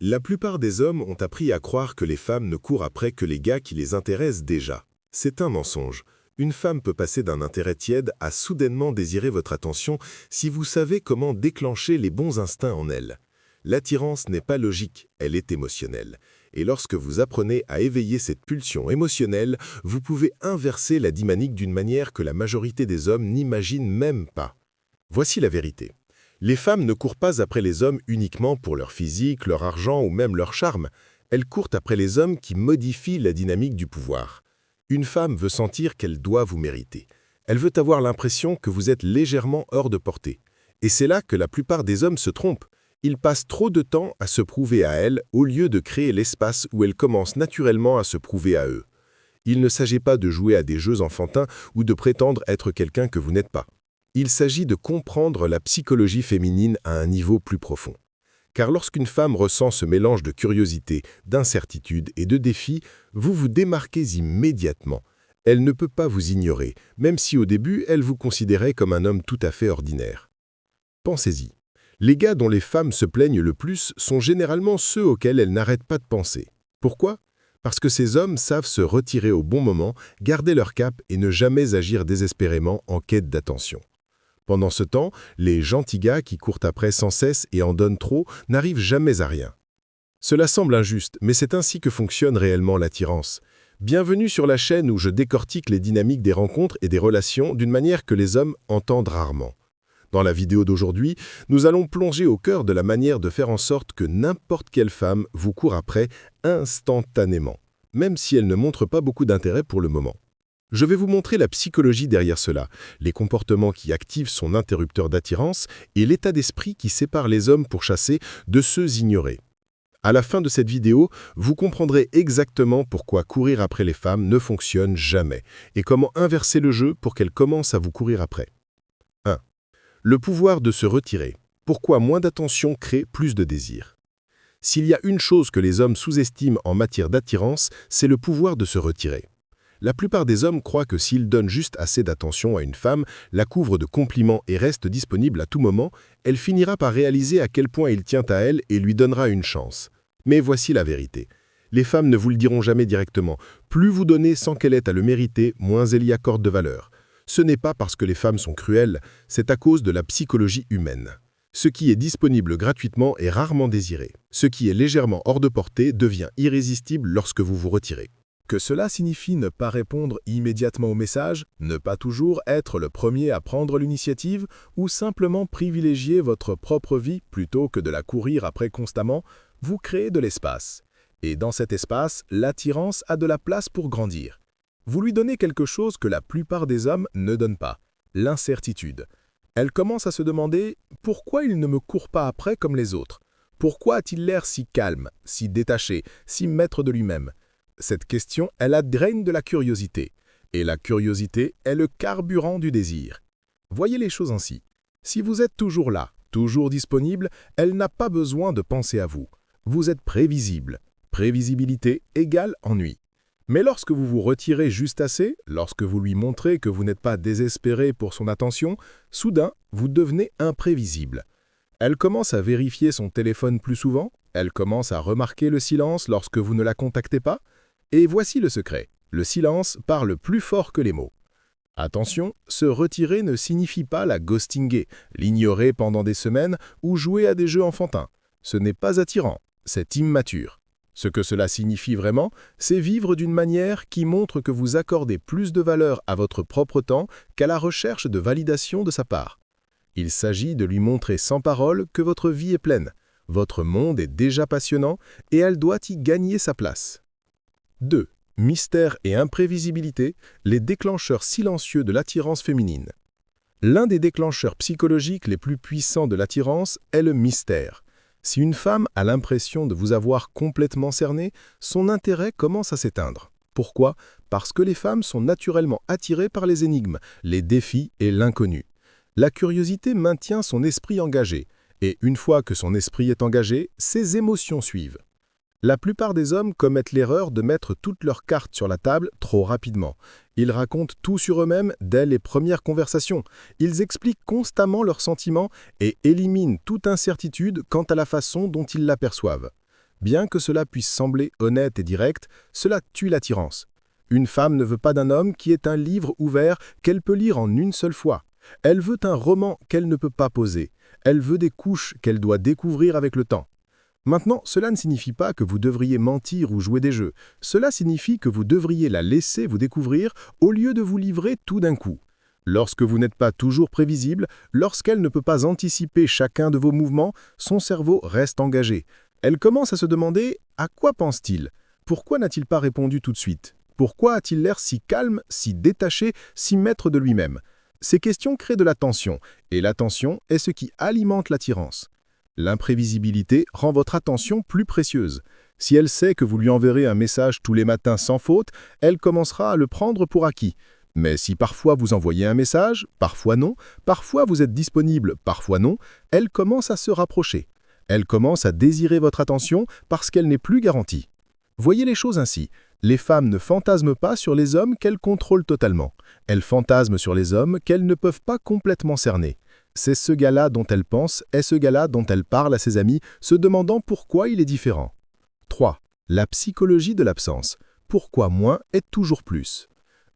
La plupart des hommes ont appris à croire que les femmes ne courent après que les gars qui les intéressent déjà. C'est un mensonge. Une femme peut passer d'un intérêt tiède à soudainement désirer votre attention si vous savez comment déclencher les bons instincts en elle. L'attirance n'est pas logique, elle est émotionnelle. Et lorsque vous apprenez à éveiller cette pulsion émotionnelle, vous pouvez inverser la dynamique d'une manière que la majorité des hommes n'imaginent même pas. Voici la vérité. Les femmes ne courent pas après les hommes uniquement pour leur physique, leur argent ou même leur charme. Elles courent après les hommes qui modifient la dynamique du pouvoir. Une femme veut sentir qu'elle doit vous mériter. Elle veut avoir l'impression que vous êtes légèrement hors de portée. Et c'est là que la plupart des hommes se trompent. Ils passent trop de temps à se prouver à elle au lieu de créer l'espace où elles commencent naturellement à se prouver à eux. Il ne s'agit pas de jouer à des jeux enfantins ou de prétendre être quelqu'un que vous n'êtes pas. Il s'agit de comprendre la psychologie féminine à un niveau plus profond. Car lorsqu'une femme ressent ce mélange de curiosité, d'incertitude et de défi, vous vous démarquez immédiatement. Elle ne peut pas vous ignorer, même si au début, elle vous considérait comme un homme tout à fait ordinaire. Pensez-y. Les gars dont les femmes se plaignent le plus sont généralement ceux auxquels elles n'arrêtent pas de penser. Pourquoi ? Parce que ces hommes savent se retirer au bon moment, garder leur cap et ne jamais agir désespérément en quête d'attention. Pendant ce temps, les gentils gars qui courent après sans cesse et en donnent trop n'arrivent jamais à rien. Cela semble injuste, mais c'est ainsi que fonctionne réellement l'attirance. Bienvenue sur la chaîne où je décortique les dynamiques des rencontres et des relations d'une manière que les hommes entendent rarement. Dans la vidéo d'aujourd'hui, nous allons plonger au cœur de la manière de faire en sorte que n'importe quelle femme vous court après instantanément, même si elle ne montre pas beaucoup d'intérêt pour le moment. Je vais vous montrer la psychologie derrière cela, les comportements qui activent son interrupteur d'attirance et l'état d'esprit qui sépare les hommes pour chasser de ceux ignorés. À la fin de cette vidéo, vous comprendrez exactement pourquoi courir après les femmes ne fonctionne jamais et comment inverser le jeu pour qu'elles commencent à vous courir après. 1. Le pouvoir de se retirer. Pourquoi moins d'attention crée plus de désir? S'il y a une chose que les hommes sous-estiment en matière d'attirance, c'est le pouvoir de se retirer. La plupart des hommes croient que s'ils donnent juste assez d'attention à une femme, la couvrent de compliments et restent disponibles à tout moment, elle finira par réaliser à quel point il tient à elle et lui donnera une chance. Mais voici la vérité. Les femmes ne vous le diront jamais directement. Plus vous donnez sans qu'elle ait à le mériter, moins elles y accordent de valeur. Ce n'est pas parce que les femmes sont cruelles, c'est à cause de la psychologie humaine. Ce qui est disponible gratuitement est rarement désiré. Ce qui est légèrement hors de portée devient irrésistible lorsque vous vous retirez. Que cela signifie ne pas répondre immédiatement au message, ne pas toujours être le premier à prendre l'initiative ou simplement privilégier votre propre vie plutôt que de la courir après constamment, vous créez de l'espace. Et dans cet espace, l'attirance a de la place pour grandir. Vous lui donnez quelque chose que la plupart des hommes ne donnent pas, l'incertitude. Elle commence à se demander « Pourquoi il ne me court pas après comme les autres? Pourquoi a-t-il l'air si calme, si détaché, si maître de lui-même » Cette question, elle la draine de la curiosité. Et la curiosité est le carburant du désir. Voyez les choses ainsi. Si vous êtes toujours là, toujours disponible, elle n'a pas besoin de penser à vous. Vous êtes prévisible. Prévisibilité égale ennui. Mais lorsque vous vous retirez juste assez, lorsque vous lui montrez que vous n'êtes pas désespéré pour son attention, soudain, vous devenez imprévisible. Elle commence à vérifier son téléphone plus souvent, elle commence à remarquer le silence lorsque vous ne la contactez pas. Et voici le secret. Le silence parle plus fort que les mots. Attention, se retirer ne signifie pas la ghostinguer, l'ignorer pendant des semaines ou jouer à des jeux enfantins. Ce n'est pas attirant, c'est immature. Ce que cela signifie vraiment, c'est vivre d'une manière qui montre que vous accordez plus de valeur à votre propre temps qu'à la recherche de validation de sa part. Il s'agit de lui montrer sans parole que votre vie est pleine, votre monde est déjà passionnant et elle doit y gagner sa place. 2. Mystère et imprévisibilité, les déclencheurs silencieux de l'attirance féminine. L'un des déclencheurs psychologiques les plus puissants de l'attirance est le mystère. Si une femme a l'impression de vous avoir complètement cerné, son intérêt commence à s'éteindre. Pourquoi? Parce que les femmes sont naturellement attirées par les énigmes, les défis et l'inconnu. La curiosité maintient son esprit engagé, et une fois que son esprit est engagé, ses émotions suivent. La plupart des hommes commettent l'erreur de mettre toutes leurs cartes sur la table trop rapidement. Ils racontent tout sur eux-mêmes dès les premières conversations. Ils expliquent constamment leurs sentiments et éliminent toute incertitude quant à la façon dont ils l'aperçoivent. Bien que cela puisse sembler honnête et direct, cela tue l'attirance. Une femme ne veut pas d'un homme qui est un livre ouvert qu'elle peut lire en une seule fois. Elle veut un roman qu'elle ne peut pas poser. Elle veut des couches qu'elle doit découvrir avec le temps. Maintenant, cela ne signifie pas que vous devriez mentir ou jouer des jeux. Cela signifie que vous devriez la laisser vous découvrir au lieu de vous livrer tout d'un coup. Lorsque vous n'êtes pas toujours prévisible, lorsqu'elle ne peut pas anticiper chacun de vos mouvements, son cerveau reste engagé. Elle commence à se demander « à quoi pense-t-il ? Pourquoi n'a-t-il pas répondu tout de suite ? Pourquoi a-t-il l'air si calme, si détaché, si maître de lui-même » Ces questions créent de la tension, et la tension est ce qui alimente l'attirance. L'imprévisibilité rend votre attention plus précieuse. Si elle sait que vous lui enverrez un message tous les matins sans faute, elle commencera à le prendre pour acquis. Mais si parfois vous envoyez un message, parfois non, parfois vous êtes disponible, parfois non, elle commence à se rapprocher. Elle commence à désirer votre attention parce qu'elle n'est plus garantie. Voyez les choses ainsi. Les femmes ne fantasment pas sur les hommes qu'elles contrôlent totalement. Elles fantasment sur les hommes qu'elles ne peuvent pas complètement cerner. C'est ce gars-là dont elle pense, est ce gars-là dont elle parle à ses amis, se demandant pourquoi il est différent. 3. La psychologie de l'absence. Pourquoi moins est toujours plus.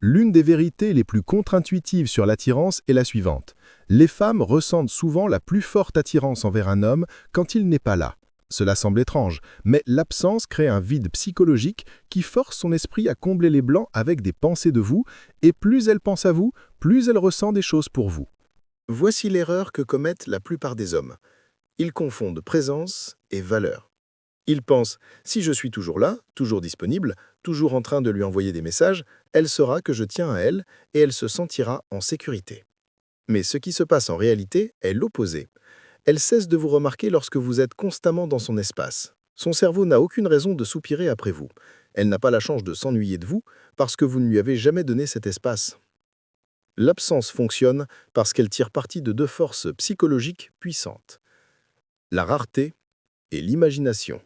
L'une des vérités les plus contre-intuitives sur l'attirance est la suivante. Les femmes ressentent souvent la plus forte attirance envers un homme quand il n'est pas là. Cela semble étrange, mais l'absence crée un vide psychologique qui force son esprit à combler les blancs avec des pensées de vous, et plus elle pense à vous, plus elle ressent des choses pour vous. Voici l'erreur que commettent la plupart des hommes. Ils confondent présence et valeur. Ils pensent « si je suis toujours là, toujours disponible, toujours en train de lui envoyer des messages, elle saura que je tiens à elle et elle se sentira en sécurité. » Mais ce qui se passe en réalité est l'opposé. Elle cesse de vous remarquer lorsque vous êtes constamment dans son espace. Son cerveau n'a aucune raison de soupirer après vous. Elle n'a pas la chance de s'ennuyer de vous parce que vous ne lui avez jamais donné cet espace. L'absence fonctionne parce qu'elle tire parti de deux forces psychologiques puissantes. La rareté et l'imagination.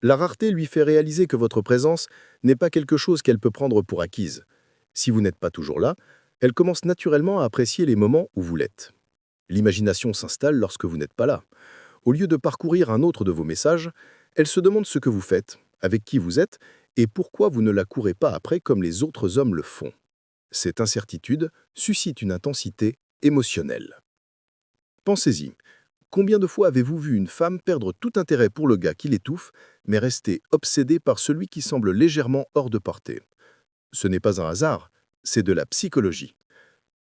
La rareté lui fait réaliser que votre présence n'est pas quelque chose qu'elle peut prendre pour acquise. Si vous n'êtes pas toujours là, elle commence naturellement à apprécier les moments où vous l'êtes. L'imagination s'installe lorsque vous n'êtes pas là. Au lieu de parcourir un autre de vos messages, elle se demande ce que vous faites, avec qui vous êtes et pourquoi vous ne la courez pas après comme les autres hommes le font. Cette incertitude suscite une intensité émotionnelle. Pensez-y, combien de fois avez-vous vu une femme perdre tout intérêt pour le gars qui l'étouffe, mais rester obsédée par celui qui semble légèrement hors de portée? Ce n'est pas un hasard, c'est de la psychologie.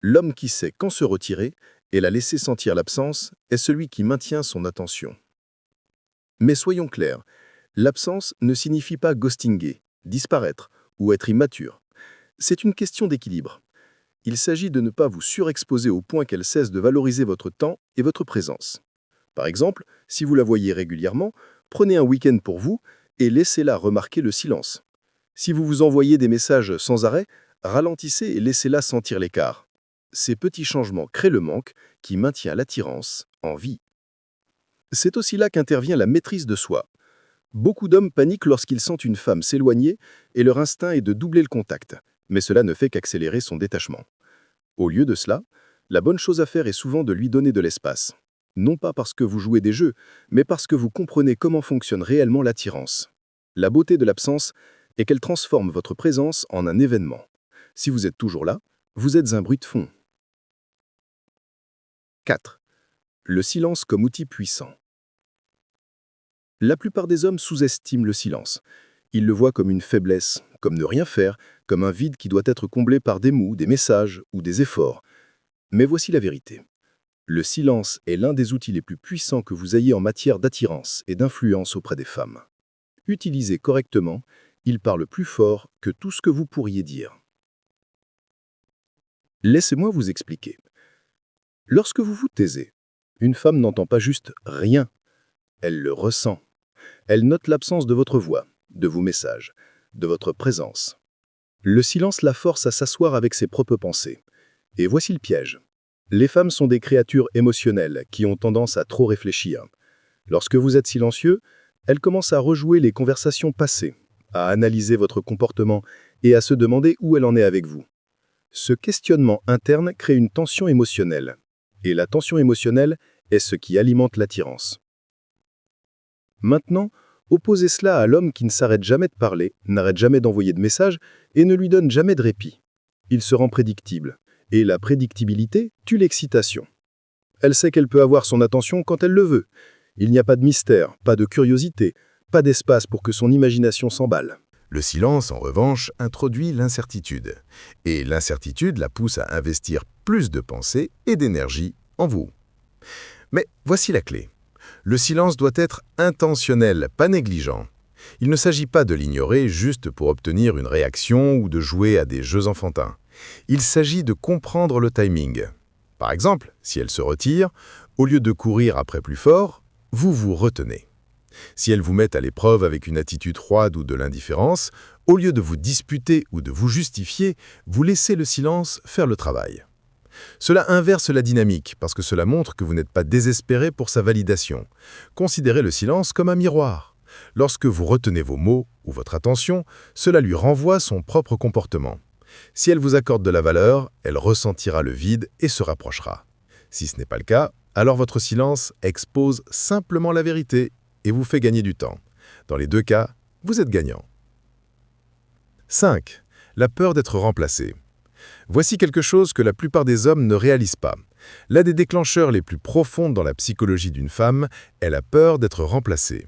L'homme qui sait quand se retirer et la laisser sentir l'absence est celui qui maintient son attention. Mais soyons clairs, l'absence ne signifie pas ghostinguer, disparaître ou être immature. C'est une question d'équilibre. Il s'agit de ne pas vous surexposer au point qu'elle cesse de valoriser votre temps et votre présence. Par exemple, si vous la voyez régulièrement, prenez un week-end pour vous et laissez-la remarquer le silence. Si vous vous envoyez des messages sans arrêt, ralentissez et laissez-la sentir l'écart. Ces petits changements créent le manque qui maintient l'attirance en vie. C'est aussi là qu'intervient la maîtrise de soi. Beaucoup d'hommes paniquent lorsqu'ils sentent une femme s'éloigner et leur instinct est de doubler le contact, mais cela ne fait qu'accélérer son détachement. Au lieu de cela, la bonne chose à faire est souvent de lui donner de l'espace. Non pas parce que vous jouez des jeux, mais parce que vous comprenez comment fonctionne réellement l'attirance. La beauté de l'absence est qu'elle transforme votre présence en un événement. Si vous êtes toujours là, vous êtes un bruit de fond. 4. Le silence comme outil puissant. La plupart des hommes sous-estiment le silence. Ils le voient comme une faiblesse, comme ne rien faire, comme un vide qui doit être comblé par des mots, des messages ou des efforts. Mais voici la vérité. Le silence est l'un des outils les plus puissants que vous ayez en matière d'attirance et d'influence auprès des femmes. Utilisé correctement, il parle plus fort que tout ce que vous pourriez dire. Laissez-moi vous expliquer. Lorsque vous vous taisez, une femme n'entend pas juste rien, elle le ressent. Elle note l'absence de votre voix, de vos messages, de votre présence. Le silence la force à s'asseoir avec ses propres pensées. Et voici le piège. Les femmes sont des créatures émotionnelles qui ont tendance à trop réfléchir. Lorsque vous êtes silencieux, elles commencent à rejouer les conversations passées, à analyser votre comportement et à se demander où elle en est avec vous. Ce questionnement interne crée une tension émotionnelle. Et la tension émotionnelle est ce qui alimente l'attirance. Maintenant, Opposez cela à l'homme qui ne s'arrête jamais de parler, n'arrête jamais d'envoyer de messages et ne lui donne jamais de répit. Il se rend prédictible. Et la prédictibilité tue l'excitation. Elle sait qu'elle peut avoir son attention quand elle le veut. Il n'y a pas de mystère, pas de curiosité, pas d'espace pour que son imagination s'emballe. Le silence, en revanche, introduit l'incertitude. Et l'incertitude la pousse à investir plus de pensée et d'énergie en vous. Mais voici la clé. Le silence doit être intentionnel, pas négligent. Il ne s'agit pas de l'ignorer juste pour obtenir une réaction ou de jouer à des jeux enfantins. Il s'agit de comprendre le timing. Par exemple, si elle se retire, au lieu de courir après plus fort, vous vous retenez. Si elle vous met à l'épreuve avec une attitude froide ou de l'indifférence, au lieu de vous disputer ou de vous justifier, vous laissez le silence faire le travail. Cela inverse la dynamique parce que cela montre que vous n'êtes pas désespéré pour sa validation. Considérez le silence comme un miroir. Lorsque vous retenez vos mots ou votre attention, cela lui renvoie son propre comportement. Si elle vous accorde de la valeur, elle ressentira le vide et se rapprochera. Si ce n'est pas le cas, alors votre silence expose simplement la vérité et vous fait gagner du temps. Dans les deux cas, vous êtes gagnant. 5. La peur d'être remplacé. Voici quelque chose que la plupart des hommes ne réalisent pas. L'un des déclencheurs les plus profonds dans la psychologie d'une femme est la peur d'être remplacée.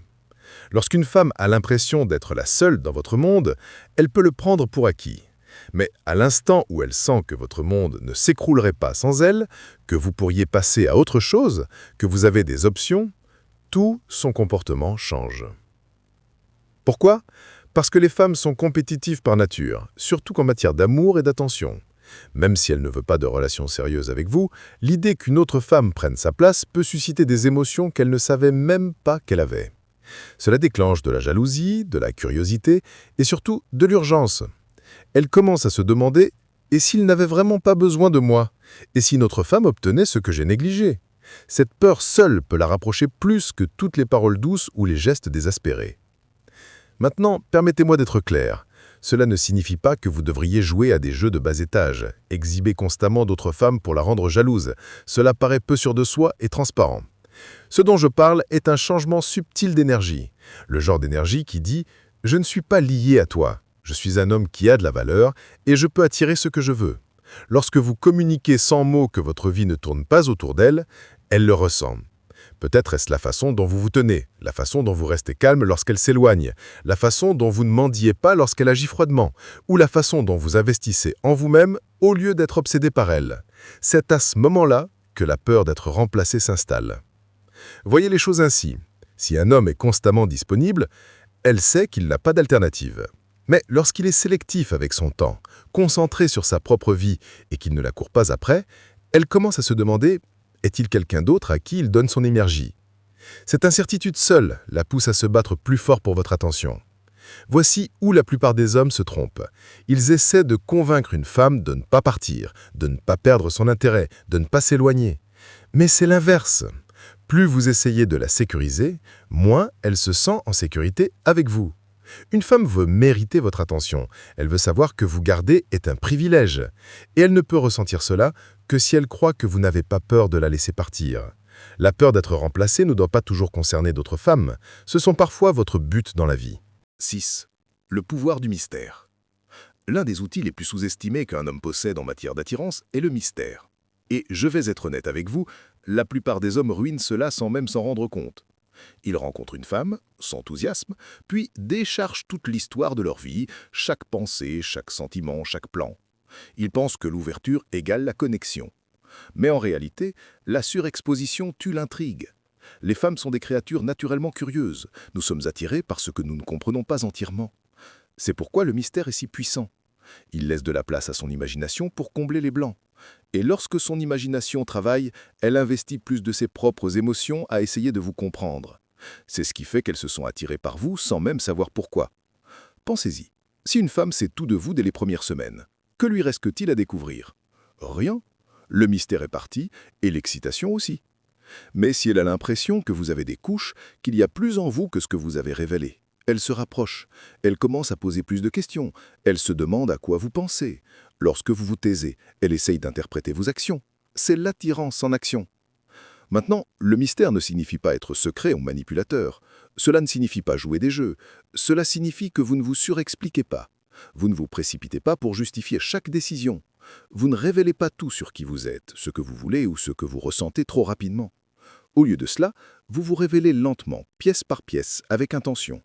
Lorsqu'une femme a l'impression d'être la seule dans votre monde, elle peut le prendre pour acquis. Mais à l'instant où elle sent que votre monde ne s'écroulerait pas sans elle, que vous pourriez passer à autre chose, que vous avez des options, tout son comportement change. Pourquoi ? Parce que les femmes sont compétitives par nature, surtout en matière d'amour et d'attention. Même si elle ne veut pas de relation sérieuse avec vous, l'idée qu'une autre femme prenne sa place peut susciter des émotions qu'elle ne savait même pas qu'elle avait. Cela déclenche de la jalousie, de la curiosité et surtout de l'urgence. Elle commence à se demander « et s'il n'avait vraiment pas besoin de moi ? Et si notre femme obtenait ce que j'ai négligé ?» Cette peur seule peut la rapprocher plus que toutes les paroles douces ou les gestes désespérés. Maintenant, permettez-moi d'être clair. Cela ne signifie pas que vous devriez jouer à des jeux de bas étage, exhiber constamment d'autres femmes pour la rendre jalouse. Cela paraît peu sûr de soi et transparent. Ce dont je parle est un changement subtil d'énergie. Le genre d'énergie qui dit « je ne suis pas lié à toi, je suis un homme qui a de la valeur et je peux attirer ce que je veux ». Lorsque vous communiquez sans mots que votre vie ne tourne pas autour d'elle, elle le ressent. Peut-être est-ce la façon dont vous vous tenez, la façon dont vous restez calme lorsqu'elle s'éloigne, la façon dont vous ne mendiez pas lorsqu'elle agit froidement, ou la façon dont vous investissez en vous-même au lieu d'être obsédé par elle. C'est à ce moment-là que la peur d'être remplacé s'installe. Voyez les choses ainsi. Si un homme est constamment disponible, elle sait qu'il n'a pas d'alternative. Mais lorsqu'il est sélectif avec son temps, concentré sur sa propre vie et qu'il ne la court pas après, elle commence à se demander « est-il quelqu'un d'autre à qui il donne son énergie ?» Cette incertitude seule la pousse à se battre plus fort pour votre attention. Voici où la plupart des hommes se trompent. Ils essaient de convaincre une femme de ne pas partir, de ne pas perdre son intérêt, de ne pas s'éloigner. Mais c'est l'inverse. Plus vous essayez de la sécuriser, moins elle se sent en sécurité avec vous. Une femme veut mériter votre attention. Elle veut savoir que vous garder est un privilège. Et elle ne peut ressentir cela que si elle croit que vous n'avez pas peur de la laisser partir. La peur d'être remplacée ne doit pas toujours concerner d'autres femmes. Ce sont parfois votre but dans la vie. 6. Le pouvoir du mystère. L'un des outils les plus sous-estimés qu'un homme possède en matière d'attirance est le mystère. Et je vais être honnête avec vous, la plupart des hommes ruinent cela sans même s'en rendre compte. Ils rencontrent une femme, s'enthousiasment, puis déchargent toute l'histoire de leur vie, chaque pensée, chaque sentiment, chaque plan. Ils pensent que l'ouverture égale la connexion. Mais en réalité, la surexposition tue l'intrigue. Les femmes sont des créatures naturellement curieuses. Nous sommes attirés par ce que nous ne comprenons pas entièrement. C'est pourquoi le mystère est si puissant. Il laisse de la place à son imagination pour combler les blancs. Et lorsque son imagination travaille, elle investit plus de ses propres émotions à essayer de vous comprendre. C'est ce qui fait qu'elles se sont attirées par vous sans même savoir pourquoi. Pensez-y, si une femme sait tout de vous dès les premières semaines, que lui reste-t-il à découvrir? Rien. Le mystère est parti et l'excitation aussi. Mais si elle a l'impression que vous avez des couches, qu'il y a plus en vous que ce que vous avez révélé, elle se rapproche, elle commence à poser plus de questions, elle se demande à quoi vous pensez. Lorsque vous vous taisez, elle essaye d'interpréter vos actions. C'est l'attirance en action. Maintenant, le mystère ne signifie pas être secret ou manipulateur. Cela ne signifie pas jouer des jeux. Cela signifie que vous ne vous surexpliquez pas. Vous ne vous précipitez pas pour justifier chaque décision. Vous ne révélez pas tout sur qui vous êtes, ce que vous voulez ou ce que vous ressentez trop rapidement. Au lieu de cela, vous vous révélez lentement, pièce par pièce, avec intention.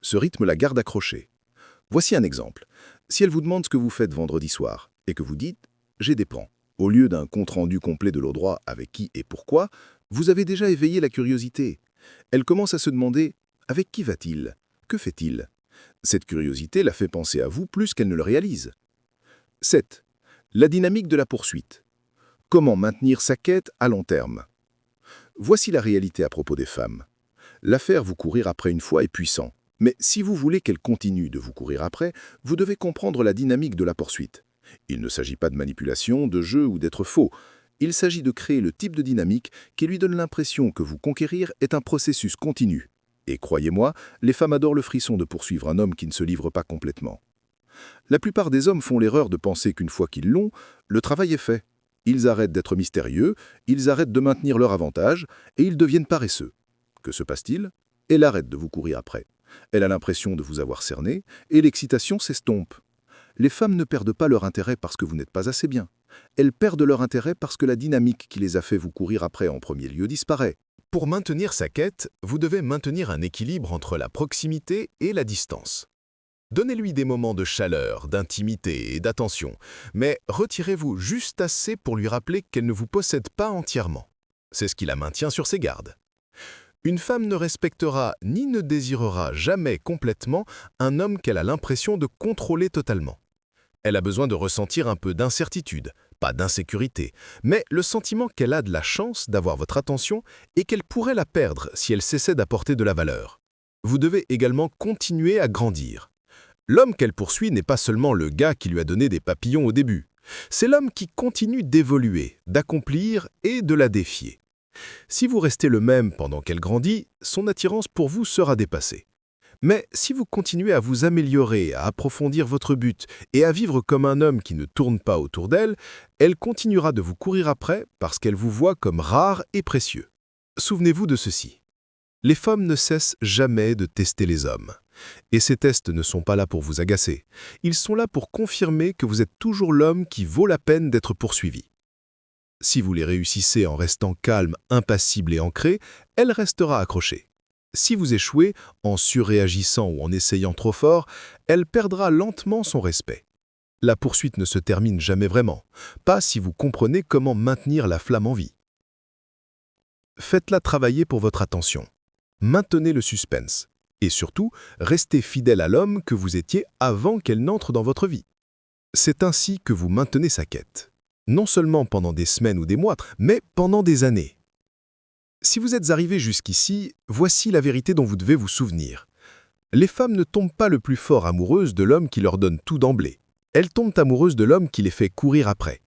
Ce rythme la garde accrochée. Voici un exemple. Si elle vous demande ce que vous faites vendredi soir et que vous dites « j'ai des plans », au lieu d'un compte-rendu complet de l'endroit avec qui et pourquoi, vous avez déjà éveillé la curiosité. Elle commence à se demander « avec qui va-t-il ? Que fait-il » Cette curiosité la fait penser à vous plus qu'elle ne le réalise. 7. La dynamique de la poursuite. Comment maintenir sa quête à long terme? Voici la réalité à propos des femmes. L'affaire vous courir après une fois est puissant. Mais si vous voulez qu'elle continue de vous courir après, vous devez comprendre la dynamique de la poursuite. Il ne s'agit pas de manipulation, de jeu ou d'être faux. Il s'agit de créer le type de dynamique qui lui donne l'impression que vous conquérir est un processus continu. Et croyez-moi, les femmes adorent le frisson de poursuivre un homme qui ne se livre pas complètement. La plupart des hommes font l'erreur de penser qu'une fois qu'ils l'ont, le travail est fait. Ils arrêtent d'être mystérieux, ils arrêtent de maintenir leur avantage et ils deviennent paresseux. Que se passe-t-il? Elle arrête de vous courir après. Elle a l'impression de vous avoir cerné et l'excitation s'estompe. Les femmes ne perdent pas leur intérêt parce que vous n'êtes pas assez bien. Elles perdent leur intérêt parce que la dynamique qui les a fait vous courir après en premier lieu disparaît. Pour maintenir sa quête, vous devez maintenir un équilibre entre la proximité et la distance. Donnez-lui des moments de chaleur, d'intimité et d'attention, mais retirez-vous juste assez pour lui rappeler qu'elle ne vous possède pas entièrement. C'est ce qui la maintient sur ses gardes. Une femme ne respectera ni ne désirera jamais complètement un homme qu'elle a l'impression de contrôler totalement. Elle a besoin de ressentir un peu d'incertitude, pas d'insécurité, mais le sentiment qu'elle a de la chance d'avoir votre attention et qu'elle pourrait la perdre si elle cessait d'apporter de la valeur. Vous devez également continuer à grandir. L'homme qu'elle poursuit n'est pas seulement le gars qui lui a donné des papillons au début. C'est l'homme qui continue d'évoluer, d'accomplir et de la défier. Si vous restez le même pendant qu'elle grandit, son attirance pour vous sera dépassée. Mais si vous continuez à vous améliorer, à approfondir votre but et à vivre comme un homme qui ne tourne pas autour d'elle, elle continuera de vous courir après parce qu'elle vous voit comme rare et précieux. Souvenez-vous de ceci. Les femmes ne cessent jamais de tester les hommes. Et ces tests ne sont pas là pour vous agacer. Ils sont là pour confirmer que vous êtes toujours l'homme qui vaut la peine d'être poursuivi. Si vous les réussissez en restant calme, impassible et ancré, elle restera accrochée. Si vous échouez en surréagissant ou en essayant trop fort, elle perdra lentement son respect. La poursuite ne se termine jamais vraiment, pas si vous comprenez comment maintenir la flamme en vie. Faites-la travailler pour votre attention. Maintenez le suspense. Et surtout, restez fidèle à l'homme que vous étiez avant qu'elle n'entre dans votre vie. C'est ainsi que vous maintenez sa quête. Non seulement pendant des semaines ou des mois, mais pendant des années. Si vous êtes arrivé jusqu'ici, voici la vérité dont vous devez vous souvenir. Les femmes ne tombent pas le plus fort amoureuses de l'homme qui leur donne tout d'emblée. Elles tombent amoureuses de l'homme qui les fait courir après.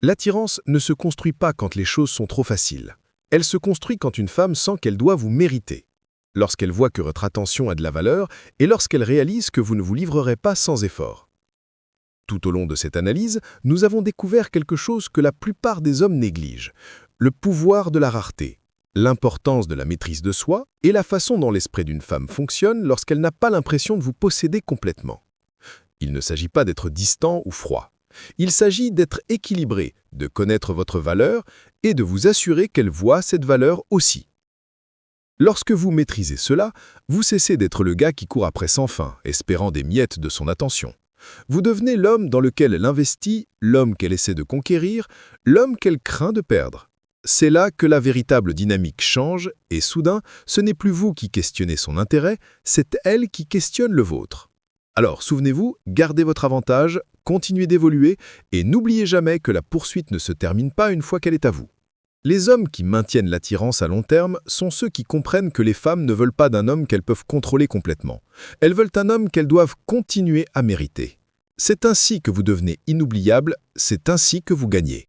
L'attirance ne se construit pas quand les choses sont trop faciles. Elle se construit quand une femme sent qu'elle doit vous mériter. Lorsqu'elle voit que votre attention a de la valeur et lorsqu'elle réalise que vous ne vous livrerez pas sans effort. Tout au long de cette analyse, nous avons découvert quelque chose que la plupart des hommes négligent, le pouvoir de la rareté, l'importance de la maîtrise de soi et la façon dont l'esprit d'une femme fonctionne lorsqu'elle n'a pas l'impression de vous posséder complètement. Il ne s'agit pas d'être distant ou froid. Il s'agit d'être équilibré, de connaître votre valeur et de vous assurer qu'elle voit cette valeur aussi. Lorsque vous maîtrisez cela, vous cessez d'être le gars qui court après sans fin, espérant des miettes de son attention. Vous devenez l'homme dans lequel elle investit, l'homme qu'elle essaie de conquérir, l'homme qu'elle craint de perdre. C'est là que la véritable dynamique change et soudain, ce n'est plus vous qui questionnez son intérêt, c'est elle qui questionne le vôtre. Alors souvenez-vous, gardez votre avantage, continuez d'évoluer et n'oubliez jamais que la poursuite ne se termine pas une fois qu'elle est à vous. Les hommes qui maintiennent l'attirance à long terme sont ceux qui comprennent que les femmes ne veulent pas d'un homme qu'elles peuvent contrôler complètement. Elles veulent un homme qu'elles doivent continuer à mériter. C'est ainsi que vous devenez inoubliable, c'est ainsi que vous gagnez.